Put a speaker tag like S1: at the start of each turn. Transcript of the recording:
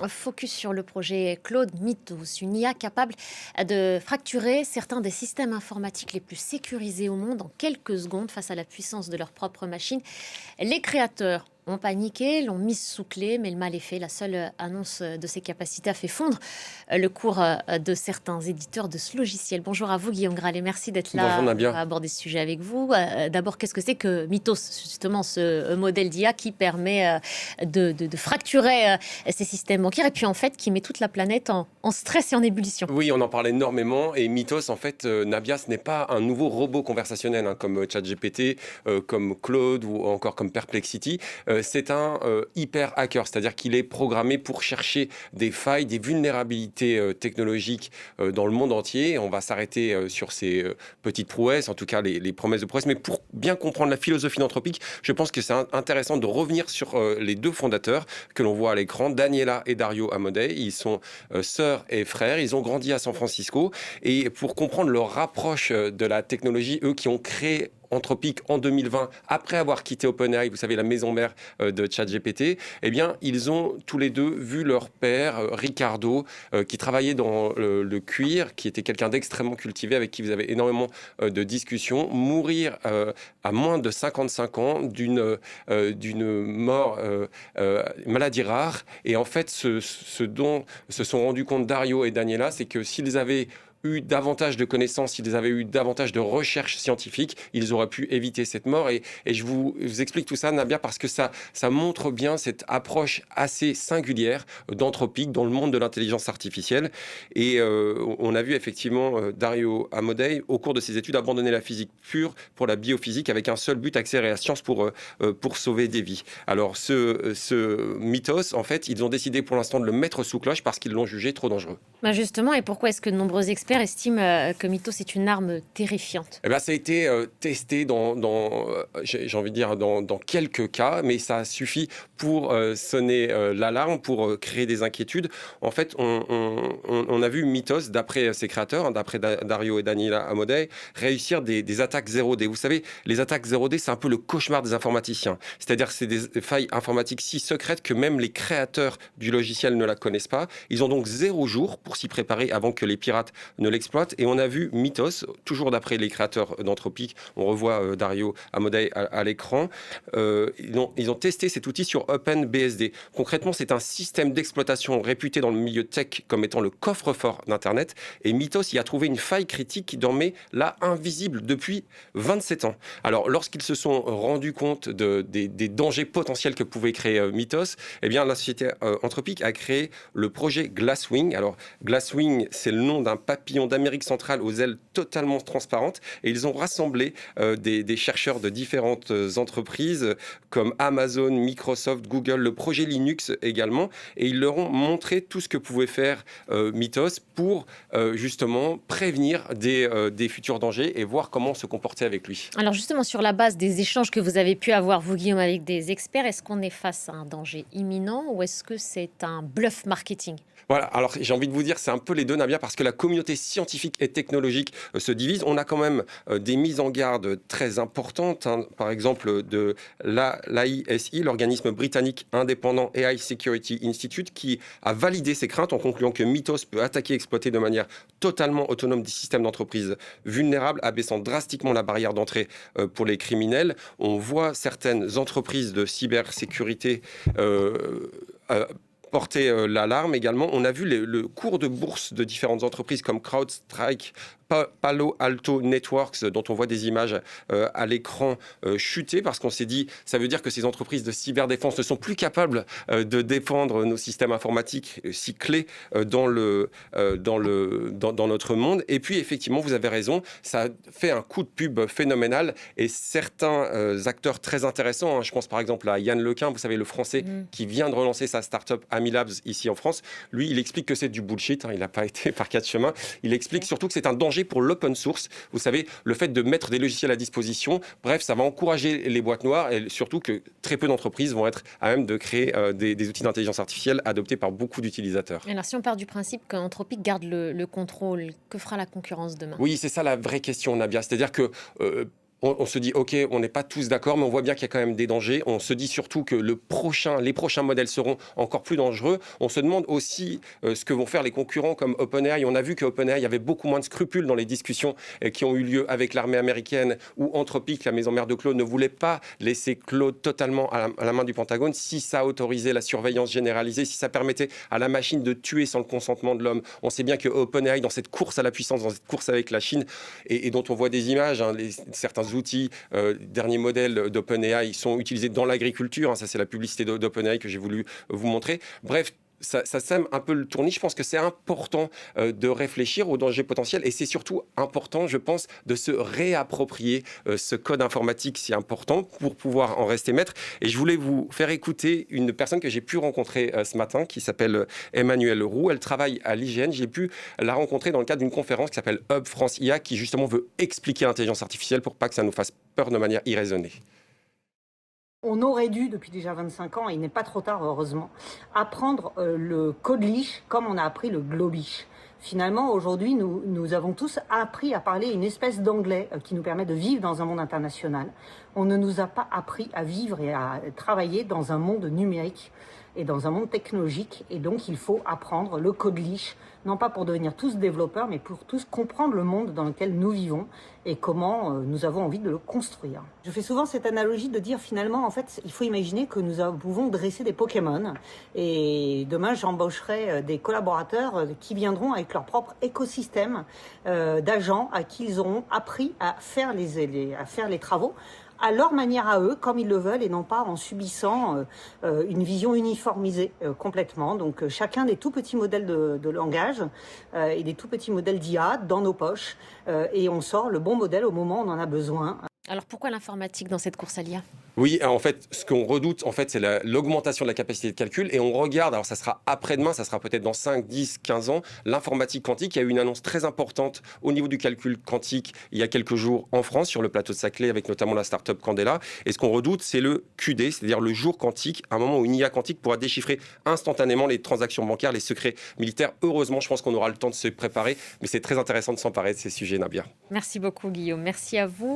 S1: Focus sur le projet Claude Mythos, une IA capable de fracturer certains des systèmes informatiques les plus sécurisés au monde en quelques secondes face à la puissance de leur propre machine. Les créateurs ont paniqué, l'ont mise sous clé, mais le mal est fait. La seule annonce de ses capacités a fait fondre le cours de certains éditeurs de ce logiciel. Bonjour à vous, Guillaume Gralet. Merci d'être
S2: Bonjour
S1: là. On
S2: Nabia.
S1: va aborder ce sujet avec vous. D'abord, qu'est-ce que c'est que Mythos, justement, ce modèle d'IA qui permet de fracturer ces systèmes bancaires et puis en fait qui met toute la planète en stress et en ébullition.
S2: Oui, on en parle énormément et Mythos, en fait, Nabia, ce n'est pas un nouveau robot conversationnel hein, comme ChatGPT, comme Claude ou encore comme Perplexity. C'est un hyper hacker, c'est-à-dire qu'il est programmé pour chercher des failles, des vulnérabilités technologiques dans le monde entier. On va s'arrêter sur ces petites prouesses, en tout cas les promesses de prouesses. Mais pour bien comprendre la philosophie d'Anthropic, je pense que c'est intéressant de revenir sur les deux fondateurs que l'on voit à l'écran, Daniela et Dario Amodei. Ils sont sœurs et frères. Ils ont grandi à San Francisco. Et pour comprendre leur approche de la technologie, eux qui ont créé Anthropic en 2020, après avoir quitté OpenAI, vous savez, la maison mère de ChatGPT, eh bien, ils ont tous les deux vu leur père, Ricardo, qui travaillait dans le cuir, qui était quelqu'un d'extrêmement cultivé, avec qui vous avez énormément de discussions, mourir à moins de 55 ans d'une mort maladie rare. Et en fait, ce dont se sont rendus compte Dario et Daniela, c'est que s'ils avaient eu davantage de connaissances, s'ils avaient eu davantage de recherches scientifiques, ils auraient pu éviter cette mort. Et je vous explique tout ça, Nabia, parce que ça montre bien cette approche assez singulière d'Anthropic dans le monde de l'intelligence artificielle. Et on a vu effectivement Dario Amodei, au cours de ses études, abandonner la physique pure pour la biophysique avec un seul but, accélérer la science pour sauver des vies. Alors ce mythos, en fait, ils ont décidé pour l'instant de le mettre sous cloche parce qu'ils l'ont jugé trop dangereux.
S1: Justement, et pourquoi est-ce que de nombreux experts estiment que Mythos est une arme terrifiante?
S2: Eh ben, ça a été testé j'ai envie de dire, dans quelques cas, mais ça suffit pour sonner l'alarme, pour créer des inquiétudes. En fait, on a vu Mythos, d'après ses créateurs, hein, d'après Dario et Daniela Amodei, réussir des attaques 0D. Vous savez, les attaques 0D, c'est un peu le cauchemar des informaticiens. C'est-à-dire que c'est des failles informatiques si secrètes que même les créateurs du logiciel ne la connaissent pas. Ils ont donc 0 jour pour s'y préparer avant que les pirates ne l'exploitent. Et on a vu Mythos, toujours d'après les créateurs d'Anthropic, on revoit Dario Amodei à l'écran, ils ont testé cet outil sur OpenBSD. Concrètement, c'est un système d'exploitation réputé dans le milieu tech comme étant le coffre-fort d'Internet. Et Mythos y a trouvé une faille critique qui dormait là invisible depuis 27 ans. Alors, lorsqu'ils se sont rendus compte des dangers potentiels que pouvait créer Mythos, eh bien, la société Anthropic a créé le projet Glasswing. Alors, Glasswing, c'est le nom d'un papillon d'Amérique centrale aux ailes totalement transparentes. Et ils ont rassemblé des chercheurs de différentes entreprises comme Amazon, Microsoft, Google, le projet Linux également. Et ils leur ont montré tout ce que pouvait faire Mythos pour justement prévenir des futurs dangers et voir comment se comporter avec lui.
S1: Alors justement, sur la base des échanges que vous avez pu avoir, vous Guillaume, avec des experts, est-ce qu'on est face à un danger imminent ou est-ce que c'est un bluff marketing?
S2: Voilà, alors j'ai envie de vous dire, c'est un peu les deux, Nabia, parce que la communauté scientifique et technologique se divise. On a quand même des mises en garde très importantes, hein, par exemple de l'AISI, l'organisme britannique indépendant AI Security Institute, qui a validé ses craintes en concluant que Mythos peut attaquer et exploiter de manière totalement autonome des systèmes d'entreprise vulnérables, abaissant drastiquement la barrière d'entrée pour les criminels. On voit certaines entreprises de cybersécurité euh, porter l'alarme également. On a vu le cours de bourse de différentes entreprises comme CrowdStrike, Palo Alto Networks, dont on voit des images à l'écran chuter, parce qu'on s'est dit, ça veut dire que ces entreprises de cyberdéfense ne sont plus capables de défendre nos systèmes informatiques si clés dans notre monde. Et puis, effectivement, vous avez raison, ça a fait un coup de pub phénoménal et certains acteurs très intéressants, hein, je pense par exemple à Yann Lequin, vous savez, le français qui vient de relancer sa start-up Amilabs ici en France. Lui, il explique que c'est du bullshit, hein, il n'a pas été par quatre chemins. Il explique surtout que c'est un danger pour l'open source. Vous savez, le fait de mettre des logiciels à disposition, bref, ça va encourager les boîtes noires et surtout que très peu d'entreprises vont être à même de créer des outils d'intelligence artificielle adoptés par beaucoup d'utilisateurs.
S1: Alors si on part du principe qu'Anthropic garde le contrôle, que fera la concurrence demain?
S2: Oui, c'est ça la vraie question, Nabia. C'est-à-dire que on se dit, OK, on n'est pas tous d'accord, mais on voit bien qu'il y a quand même des dangers. On se dit surtout que les prochains modèles seront encore plus dangereux. On se demande aussi ce que vont faire les concurrents comme OpenAI. On a vu qu'OpenAI avait beaucoup moins de scrupules dans les discussions qui ont eu lieu avec l'armée américaine, où Anthropic, la maison mère de Claude, ne voulait pas laisser Claude totalement à la main du Pentagone. Si ça autorisait la surveillance généralisée, si ça permettait à la machine de tuer sans le consentement de l'homme, on sait bien que OpenAI, dans cette course à la puissance, dans cette course avec la Chine, et dont on voit des images, hein, certains outils, derniers modèles d'OpenAI sont utilisés dans l'agriculture. Hein, ça, c'est la publicité d'OpenAI que j'ai voulu vous montrer. Bref, ça sème un peu le tournis. Je pense que c'est important de réfléchir aux dangers potentiels et c'est surtout important, je pense, de se réapproprier ce code informatique si important pour pouvoir en rester maître. Et je voulais vous faire écouter une personne que j'ai pu rencontrer ce matin qui s'appelle Emmanuelle Roux. Elle travaille à l'IGN. J'ai pu la rencontrer dans le cadre d'une conférence qui s'appelle Hub France IA qui justement veut expliquer l'intelligence artificielle pour pas que ça nous fasse peur de manière irraisonnée.
S3: On aurait dû, depuis déjà 25 ans, et il n'est pas trop tard heureusement, apprendre le codelish comme on a appris le globish. Finalement, aujourd'hui, nous avons tous appris à parler une espèce d'anglais qui nous permet de vivre dans un monde international. On ne nous a pas appris à vivre et à travailler dans un monde numérique et dans un monde technologique. Et donc, il faut apprendre le codelish, non pas pour devenir tous développeurs, mais pour tous comprendre le monde dans lequel nous vivons et comment nous avons envie de le construire. Je fais souvent cette analogie de dire finalement, en fait, il faut imaginer que nous pouvons dresser des Pokémon et demain, j'embaucherai des collaborateurs qui viendront avec leur propre écosystème d'agents à qui ils auront appris à faire les travaux à leur manière à eux, comme ils le veulent, et non pas en subissant une vision uniformisée complètement. Donc chacun des tout petits modèles de langage et des tout petits modèles d'IA dans nos poches, et on sort le bon modèle au moment où on en a besoin.
S1: Alors pourquoi l'informatique dans cette course à l'IA ?
S2: Oui, en fait, ce qu'on redoute, en fait, c'est l'augmentation de la capacité de calcul. Et on regarde, alors ça sera après-demain, ça sera peut-être dans 5, 10, 15 ans, l'informatique quantique. Il y a eu une annonce très importante au niveau du calcul quantique il y a quelques jours en France, sur le plateau de Saclay, avec notamment la start-up Candela. Et ce qu'on redoute, c'est le QD, c'est-à-dire le jour quantique, un moment où une IA quantique pourra déchiffrer instantanément les transactions bancaires, les secrets militaires. Heureusement, je pense qu'on aura le temps de se préparer. Mais c'est très intéressant de s'emparer de ces sujets, Nabia.
S1: Merci beaucoup, Guillaume. Merci à vous.